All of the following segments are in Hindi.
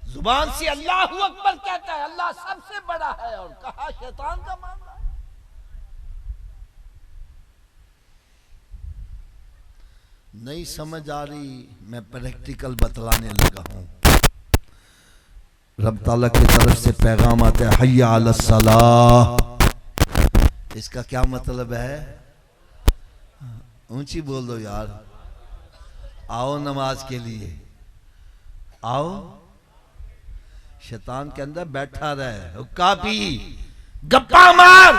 जुबान से अल्लाह अकबर कहता है, अल्लाह सबसे बड़ा है, और कहा शैतान का मामला है। नहीं समझ आ रही, मैं प्रैक्टिकल बतलाने लगा हूं। रब ताला की तरफ से पैगाम आता है, हय्या अलस सलाह। इसका क्या मतलब है? ऊंची बोल दो यार, आओ नमाज के लिए आओ। शैतान के अंदर बैठा रहे, हुक्का पी, गप्पा मार,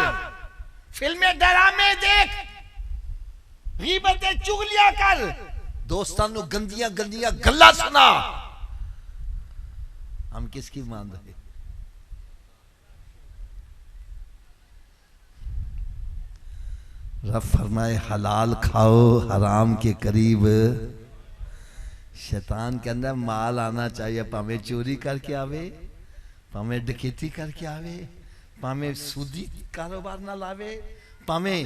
फिल्में ड्रामे देख, गीबतें चुगलियां कर, दोस्तानों गंदियां गंदियां गल्ला सुना। हम किसकी मान रहे? रब फरमाए हलाल खाओ, हराम के करीब। शैतान के अंदर माल आना चाहिए, पावे चोरी करके आवे, पावे डकैती करके आवे, पावे सूदी कारोबार ना लावे, पावे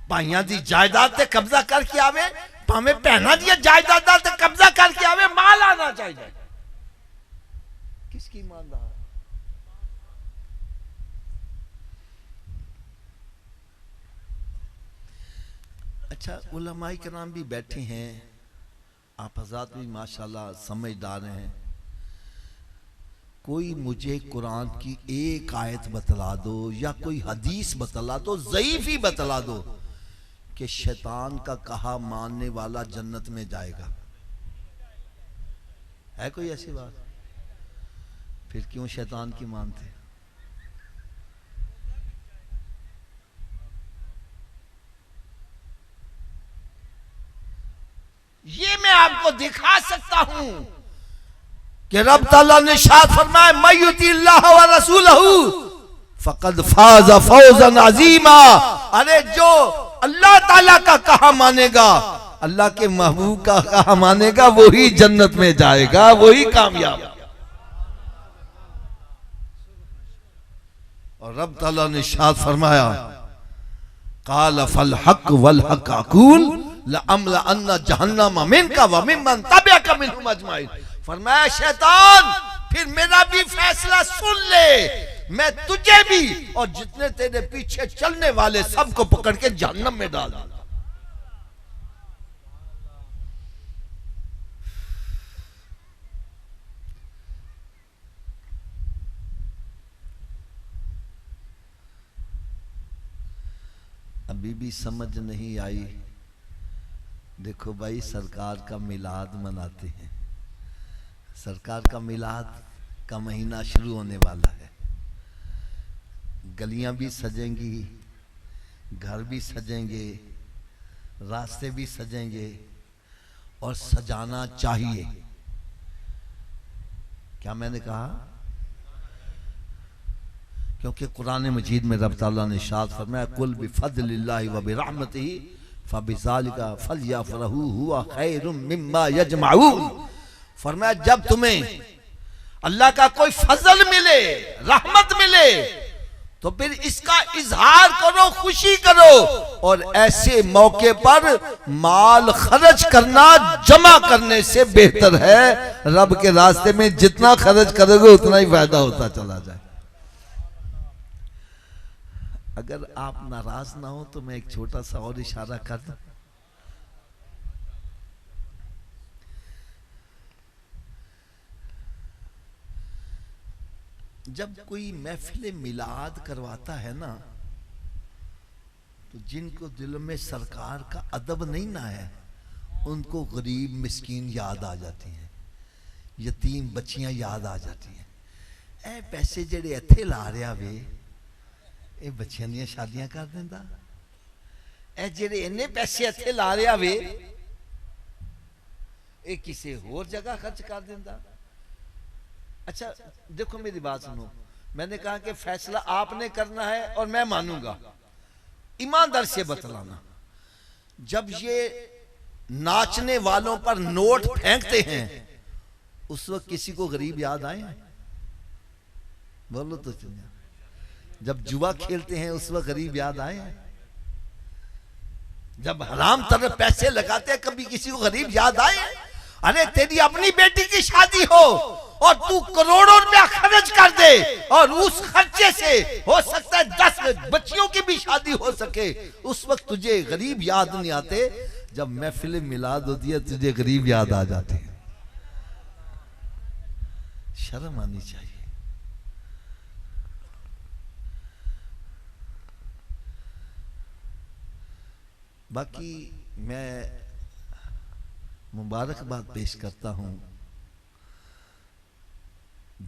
भाइयों की जायदाद ते कब्जा करके आवे, पावे भैनों दी जायदाद ते कब्जा करके आवे, माल आना चाहिए। किसकी मान रहा? अच्छा, उलमाए किराम भी बैठे हैं, आप हज़रात भी माशाल्लाह समझदार हैं। कोई मुझे कुरान की एक आयत बतला दो या कोई हदीस बतला दो, ज़ईफ ही बतला दो, कि शैतान का कहा मानने वाला जन्नत में जाएगा। है कोई ऐसी बात? फिर क्यों शैतान की मानते? ये मैं आपको दिखा सकता हूं कि रब ताला ने शाद फरमाया, मय्युतिल्लाह व रसूलहू फक़द फाज़ फौज़न अज़ीमा। अरे जो अल्लाह ताला का कहा मानेगा, अल्लाह के महबूब का कहा मानेगा, वही जन्नत में जाएगा, वही कामयाब। और रब ताला ने शाद फरमाया, क़ाल फल हक़ वल हक़ अक़ूल लअम्ला अन्ना जहन्नम मिनका व मिम्मन तबिअका मिनहुम अजमाइन। फरमाया शैतान, फिर मेरा भी फैसला सुन ले, मैं तुझे भी और जितने तेरे पीछे चलने वाले सबको पकड़ के जहन्नम में डाल दूंगा। अभी भी समझ नहीं आई। देखो भाई, सरकार का मिलाद मनाते हैं, सरकार का मिलाद का महीना शुरू होने वाला है। गलियां भी सजेंगी, घर भी सजेंगे, रास्ते भी सजेंगे, और सजाना चाहिए। क्या मैंने कहा? क्योंकि कुरान मजीद में रब ताला ने इरशाद फरमाया, कुल बिफज़लिल्लाहि व बिरहमतिही फबिज़ालिका फलयफ़रहू हुवा खैरुम मिम्मा यजमऊन। फरमाया जब तुम्हें अल्लाह का कोई फजल मिले, रहमत मिले, तो फिर इसका इजहार करो, खुशी करो, और ऐसे मौके पर माल खर्च करना जमा करने से बेहतर है। रब के रास्ते में जितना खर्च करोगे उतना ही फायदा होता चला जाए। अगर आप नाराज ना हो तो मैं एक छोटा सा और इशारा कर दूं। जब कोई महफिल मिलाद करवाता है ना, तो जिनको दिल में सरकार का अदब नहीं ना है, उनको गरीब मिस्कीन याद आ जाती हैं, यतीम बच्चियां याद आ जाती हैं। ए पैसे जेड़े इत्थे ला रहा वे, ये बच्चियां दी शादियां कर देंदा। ए जेड़े इन्ने पैसे इत्थे ला रहा वे, ये किसी होर जगह खर्च कर देंदा। अच्छा देखो, मेरी बात सुनो, मैंने कहा कि फैसला आपने करना है और मैं मानूंगा, ईमानदार से बतलाना। जब ये नाचने वालों पर नोट फेंकते हैं, उस वक्त किसी को गरीब याद आए? बोलो तो चलिए। जब जुआ खेलते हैं उस वक्त गरीब याद आए? जब हराम तरह पैसे लगाते हैं, कभी किसी को गरीब याद आए? अरे तेरी अपनी बेटी की शादी हो और तू करोड़ों रुपया खर्च कर दे और उस खर्चे से हो सकता है 10 बच्चियों की भी शादी हो सके, उस वक्त तुझे गरीब याद नहीं आते। जब महफिल मिलाद होती है तुझे गरीब याद आ जाते हैं। शर्म आनी चाहिए। बाकी मैं मुबारकबाद पेश करता हूं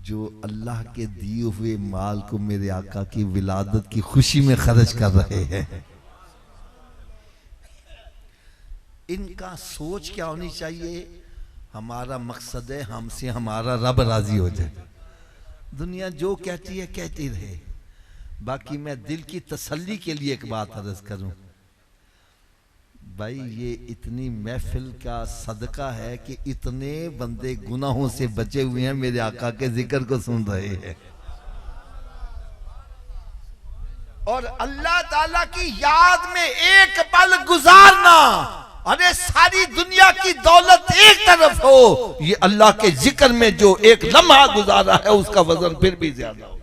जो अल्लाह के दिए हुए माल को मेरे आका की विलादत की खुशी में खर्च कर रहे हैं। इनका सोच क्या होनी चाहिए? हमारा मकसद है हमसे हमारा रब राजी हो जाए। दुनिया जो कहती है कहती रहे। बाकी मैं दिल की तसल्ली के लिए एक बात अर्ज करूं भाई, ये इतनी महफिल का सदका है कि इतने बंदे गुनाहों से बचे हुए हैं, मेरे आका के जिक्र को सुन रहे हैं और अल्लाह ताला की याद में एक पल गुजारना। अरे सारी दुनिया की दौलत एक तरफ हो, ये अल्लाह के जिक्र में जो एक लम्हा गुजारा है उसका वजन फिर भी ज्यादा हो।